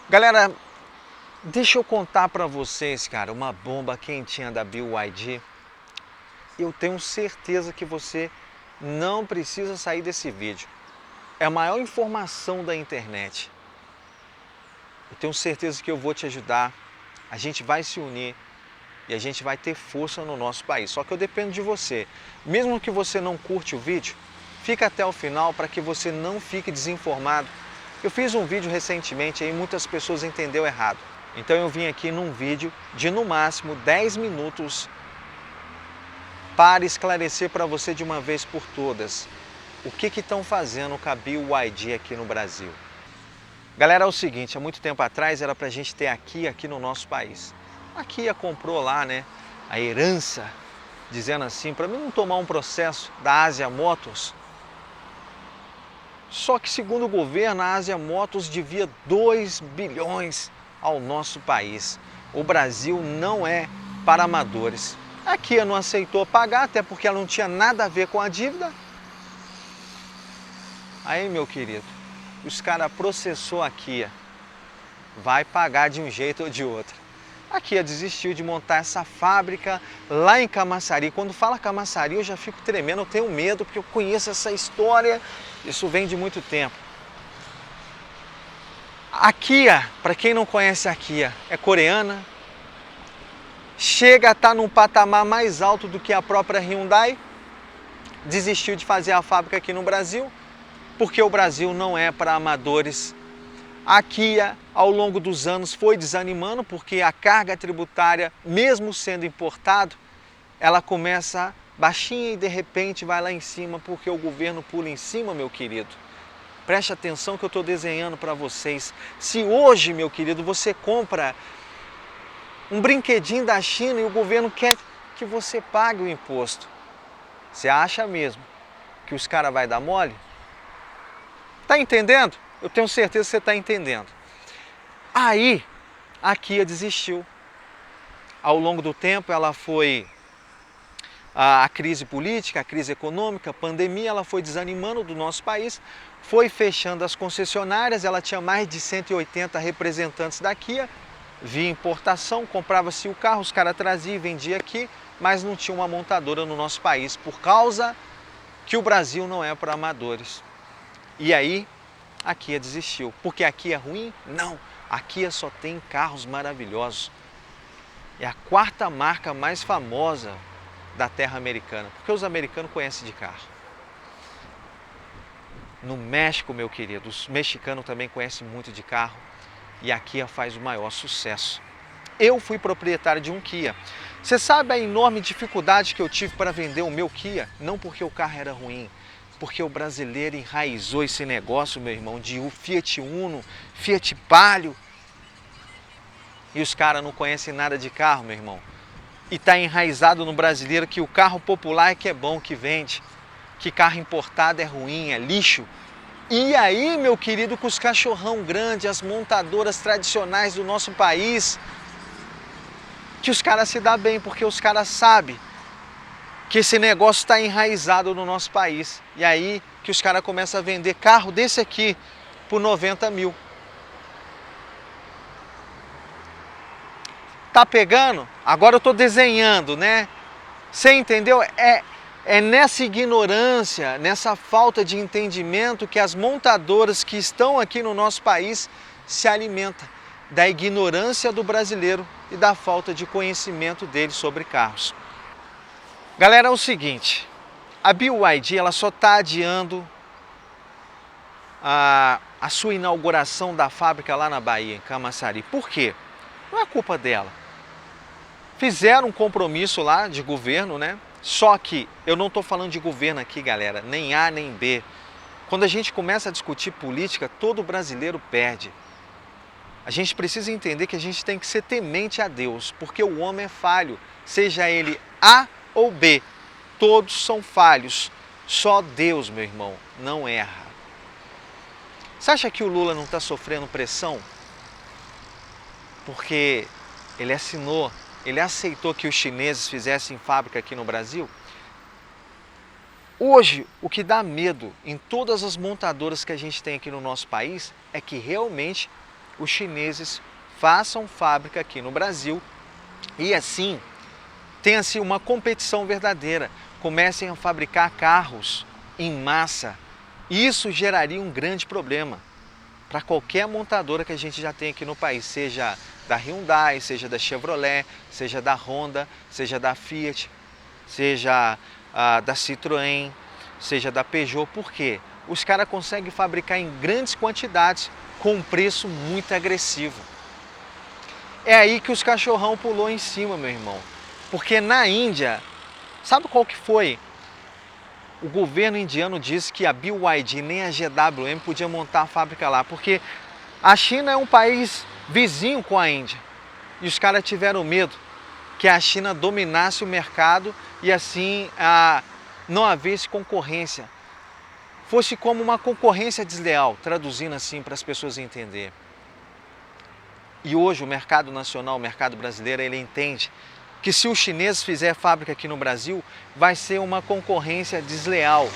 Galera, deixa eu contar pra vocês, cara, uma bomba quentinha da BYD. Eu tenho certeza que você não precisa sair desse vídeo. É a maior informação da internet. Eu tenho certeza que eu vou te ajudar. A gente vai se unir e a gente vai ter força no nosso país. Só que eu dependo de você. Mesmo que você não curte o vídeo, fica até o final para que você não fique desinformado. Eu fiz um vídeo recentemente e muitas pessoas entenderam errado. Então eu vim aqui num vídeo de no máximo 10 minutos para esclarecer para você de uma vez por todas o que estão fazendo com a BYD aqui no Brasil. Galera, é o seguinte, há muito tempo atrás era para a gente ter aqui no nosso país. A Kia comprou lá, né, a herança, dizendo assim, para mim não tomar um processo da Ásia Motors. Só que segundo o governo, a Ásia Motors devia 2 bilhões ao nosso país. O Brasil não é para amadores. A Kia não aceitou pagar, até porque ela não tinha nada a ver com a dívida. Aí, meu querido, os caras processou a Kia. Vai pagar de um jeito ou de outro. A Kia desistiu de montar essa fábrica lá em Camaçari. Quando fala Camaçari, eu já fico tremendo, eu tenho medo, porque eu conheço essa história. Isso vem de muito tempo. A Kia, para quem não conhece a Kia, é coreana. Chega a estar num patamar mais alto do que a própria Hyundai. Desistiu de fazer a fábrica aqui no Brasil, porque o Brasil não é para amadores. A Kia, ao longo dos anos, foi desanimando, porque a carga tributária, mesmo sendo importado, ela começa baixinha e de repente vai lá em cima, porque o governo pula em cima, meu querido. Preste atenção que eu estou desenhando para vocês. Se hoje, meu querido, você compra um brinquedinho da China e o governo quer que você pague o imposto, você acha mesmo que os caras vão dar mole? Tá entendendo? Eu tenho certeza que você está entendendo. Aí, a Kia desistiu. Ao longo do tempo, ela foi a crise política, a crise econômica, a pandemia, ela foi desanimando do nosso país, foi fechando as concessionárias, ela tinha mais de 180 representantes da Kia, via importação, comprava-se o carro, os caras traziam e vendiam aqui, mas não tinha uma montadora no nosso país, por causa que o Brasil não é para amadores. E aí, a Kia desistiu. Porque a Kia é ruim? Não. A Kia só tem carros maravilhosos. É a quarta marca mais famosa da terra americana. Porque os americanos conhecem de carro. No México, meu querido, os mexicanos também conhecem muito de carro. E a Kia faz o maior sucesso. Eu fui proprietário de um Kia. Você sabe a enorme dificuldade que eu tive para vender o meu Kia? Não porque o carro era ruim, porque o brasileiro enraizou esse negócio, meu irmão, de Fiat Uno, Fiat Palio. E os caras não conhecem nada de carro, meu irmão. E está enraizado no brasileiro que o carro popular é que é bom, que vende. Que carro importado é ruim, é lixo. E aí, meu querido, com os cachorrão grandes, as montadoras tradicionais do nosso país, que os caras se dão bem, porque os caras sabem que esse negócio está enraizado no nosso país. E aí que os caras começam a vender carro desse aqui por 90 mil. Tá pegando? Agora eu estou desenhando, né? Você entendeu? É nessa ignorância, nessa falta de entendimento que as montadoras que estão aqui no nosso país se alimentam da ignorância do brasileiro e da falta de conhecimento dele sobre carros. Galera, é o seguinte, a BYD ela só está adiando a sua inauguração da fábrica lá na Bahia, em Camaçari. Por quê? Não é culpa dela. Fizeram um compromisso lá de governo, né? Só que eu não estou falando de governo aqui, galera, nem A nem B. Quando a gente começa a discutir política, todo brasileiro perde. A gente precisa entender que a gente tem que ser temente a Deus, porque o homem é falho, seja ele A ou B, todos são falhos, só Deus, meu irmão, não erra. Você acha que o Lula não está sofrendo pressão? Porque ele aceitou que os chineses fizessem fábrica aqui no Brasil? Hoje, o que dá medo em todas as montadoras que a gente tem aqui no nosso país é que realmente os chineses façam fábrica aqui no Brasil e assim tenha-se uma competição verdadeira, comecem a fabricar carros em massa. Isso geraria um grande problema para qualquer montadora que a gente já tem aqui no país, seja da Hyundai, seja da Chevrolet, seja da Honda, seja da Fiat, seja da Citroën, seja da Peugeot. Por quê? Os caras conseguem fabricar em grandes quantidades com um preço muito agressivo. É aí que os cachorrão pulou em cima, meu irmão. Porque na Índia, sabe qual que foi? O governo indiano disse que a BYD nem a GWM podia montar a fábrica lá, porque a China é um país vizinho com a Índia. E os caras tiveram medo que a China dominasse o mercado e assim não havesse concorrência. Fosse como uma concorrência desleal, traduzindo assim para as pessoas entenderem. E hoje o mercado nacional, o mercado brasileiro, ele entende que se os chineses fizerem fábrica aqui no Brasil, vai ser uma concorrência desleal.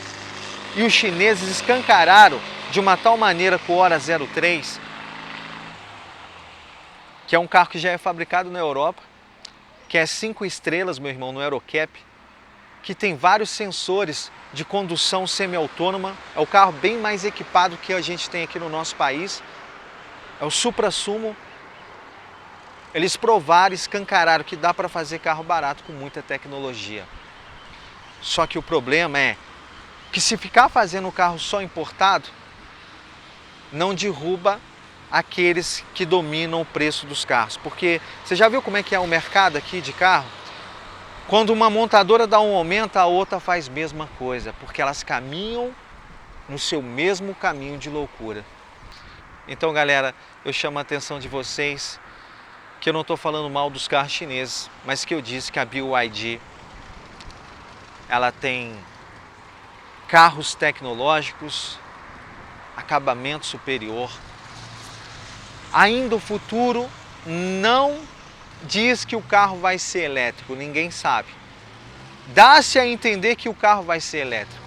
E os chineses escancararam de uma tal maneira com o Hora 03, que é um carro que já é fabricado na Europa, que é 5 estrelas, meu irmão, no Eurocap, que tem vários sensores de condução semi-autônoma, é o carro bem mais equipado que a gente tem aqui no nosso país, é o Supra-Sumo. Eles provaram, escancararam que dá para fazer carro barato com muita tecnologia. Só que o problema é que se ficar fazendo carro só importado, não derruba aqueles que dominam o preço dos carros. Porque você já viu como é que é o mercado aqui de carro? Quando uma montadora dá um aumento, a outra faz a mesma coisa, porque elas caminham no seu mesmo caminho de loucura. Então, galera, eu chamo a atenção de vocês que eu não estou falando mal dos carros chineses, mas que eu disse que a BYD ela tem carros tecnológicos, acabamento superior. Ainda o futuro não diz que o carro vai ser elétrico, ninguém sabe. Dá-se a entender que o carro vai ser elétrico.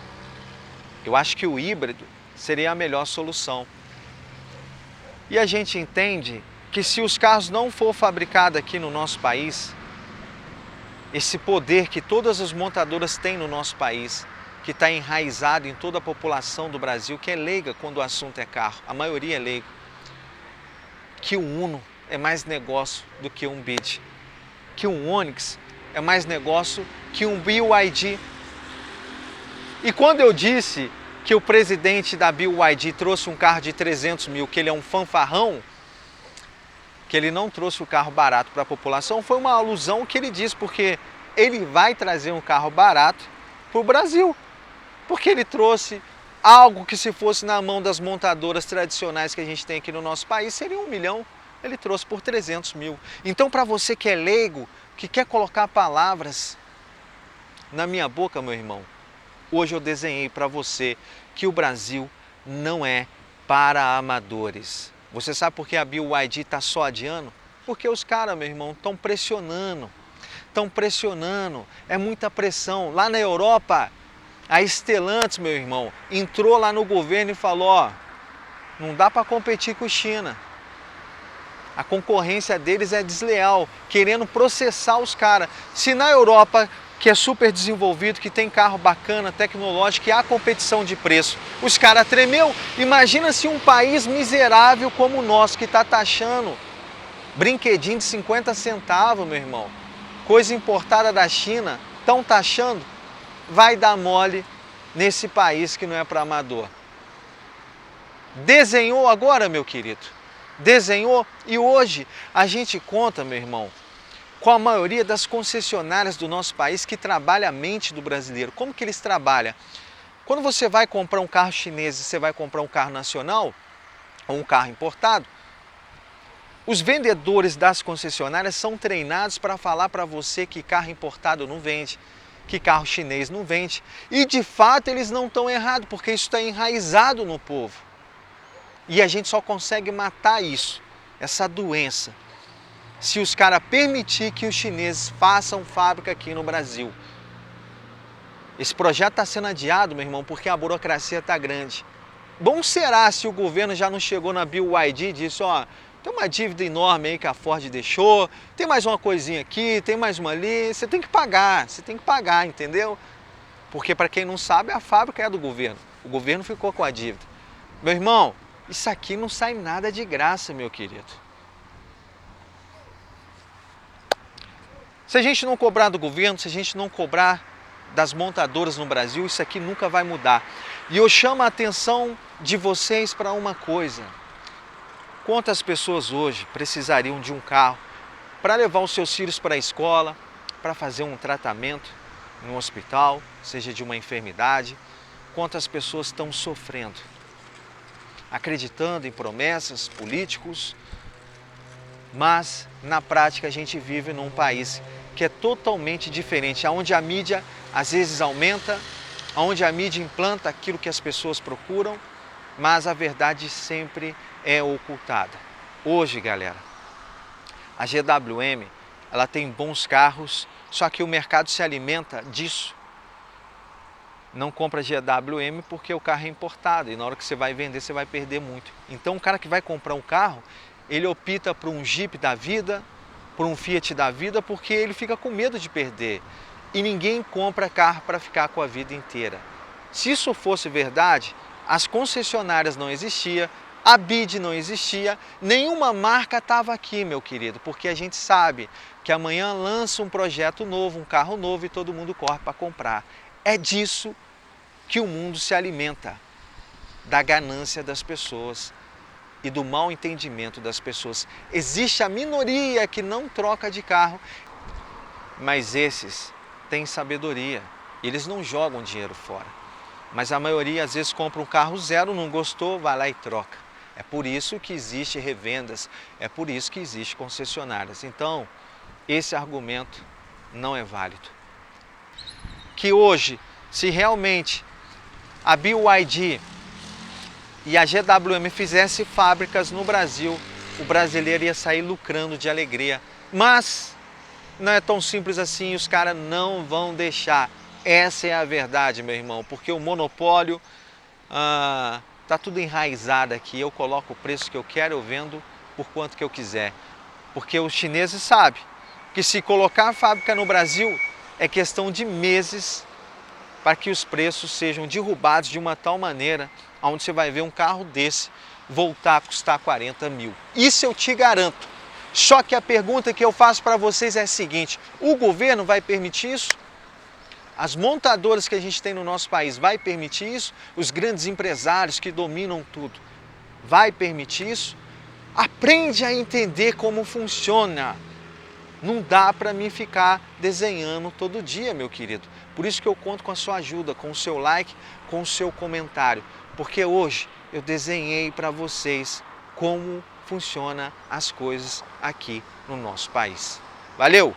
Eu acho que o híbrido seria a melhor solução. E a gente entende que se os carros não for fabricados aqui no nosso país, esse poder que todas as montadoras têm no nosso país, que está enraizado em toda a população do Brasil, que é leiga quando o assunto é carro, a maioria é leiga, que o Uno é mais negócio do que um Bid, que um Onix é mais negócio que um BYD. E quando eu disse que o presidente da BYD trouxe um carro de 300 mil, que ele é um fanfarrão, que ele não trouxe o carro barato para a população, foi uma alusão que ele disse, porque ele vai trazer um carro barato para o Brasil. Porque ele trouxe algo que, se fosse na mão das montadoras tradicionais que a gente tem aqui no nosso país, seria 1 milhão. Ele trouxe por 300 mil. Então, para você que é leigo, que quer colocar palavras na minha boca, meu irmão, hoje eu desenhei para você que o Brasil não é para amadores. Você sabe por que a BYD está só adiando? Porque os caras, meu irmão, estão pressionando. É muita pressão. Lá na Europa, a Stellantis, meu irmão, entrou lá no governo e falou, ó, não dá para competir com a China. A concorrência deles é desleal, querendo processar os caras. Se na Europa, que é super desenvolvido, que tem carro bacana, tecnológico, e há competição de preço, os caras tremeu. Imagina se um país miserável como o nosso, que está taxando brinquedinho de 50 centavos, meu irmão, coisa importada da China, estão taxando, vai dar mole nesse país que não é para amador. Desenhou agora, meu querido? Desenhou? E hoje a gente conta, meu irmão, com a maioria das concessionárias do nosso país que trabalha a mente do brasileiro. Como que eles trabalham? Quando você vai comprar um carro chinês e você vai comprar um carro nacional, ou um carro importado, os vendedores das concessionárias são treinados para falar para você que carro importado não vende, que carro chinês não vende. E de fato eles não estão errados, porque isso está enraizado no povo. E a gente só consegue matar isso, essa doença, se os caras permitir que os chineses façam fábrica aqui no Brasil. Esse projeto está sendo adiado, meu irmão, porque a burocracia está grande. Bom será se o governo já não chegou na BYD e disse, ó, tem uma dívida enorme aí que a Ford deixou, tem mais uma coisinha aqui, tem mais uma ali, você tem que pagar, entendeu? Porque para quem não sabe, a fábrica é do governo, o governo ficou com a dívida. Meu irmão, isso aqui não sai nada de graça, meu querido. Se a gente não cobrar do governo, se a gente não cobrar das montadoras no Brasil, isso aqui nunca vai mudar. E eu chamo a atenção de vocês para uma coisa. Quantas pessoas hoje precisariam de um carro para levar os seus filhos para a escola, para fazer um tratamento no hospital, seja de uma enfermidade? Quantas pessoas estão sofrendo, acreditando em promessas, políticos, mas na prática a gente vive num país que é totalmente diferente, onde a mídia às vezes aumenta, onde a mídia implanta aquilo que as pessoas procuram, mas a verdade sempre é ocultada. Hoje, galera, a GWM, ela tem bons carros, só que o mercado se alimenta disso. Não compra GWM porque o carro é importado e na hora que você vai vender você vai perder muito. Então o cara que vai comprar um carro, ele opta por um Jeep da vida, por um Fiat da vida, porque ele fica com medo de perder. E ninguém compra carro para ficar com a vida inteira. Se isso fosse verdade, as concessionárias não existiam, a BID não existia, nenhuma marca estava aqui, meu querido, porque a gente sabe que amanhã lança um projeto novo, um carro novo e todo mundo corre para comprar. É disso que o mundo se alimenta, da ganância das pessoas e do mau entendimento das pessoas. Existe a minoria que não troca de carro, mas esses têm sabedoria, eles não jogam dinheiro fora. Mas a maioria às vezes compra um carro zero, não gostou, vai lá e troca. É por isso que existe revendas, é por isso que existe concessionárias. Então, esse argumento não é válido. Que hoje, se realmente a BYD e a GWM fizesse fábricas no Brasil, o brasileiro ia sair lucrando de alegria. Mas não é tão simples assim, os caras não vão deixar. Essa é a verdade, meu irmão, porque o monopólio tá tudo enraizado aqui. Eu coloco o preço que eu quero, eu vendo por quanto que eu quiser. Porque os chineses sabem que se colocar a fábrica no Brasil é questão de meses para que os preços sejam derrubados de uma tal maneira onde você vai ver um carro desse voltar a custar 40 mil. Isso eu te garanto. Só que a pergunta que eu faço para vocês é a seguinte: o governo vai permitir isso? As montadoras que a gente tem no nosso país vai permitir isso? Os grandes empresários que dominam tudo vai permitir isso? Aprende a entender como funciona. Não dá para mim ficar desenhando todo dia, meu querido. Por isso que eu conto com a sua ajuda, com o seu like, com o seu comentário. Porque hoje eu desenhei para vocês como funcionam as coisas aqui no nosso país. Valeu!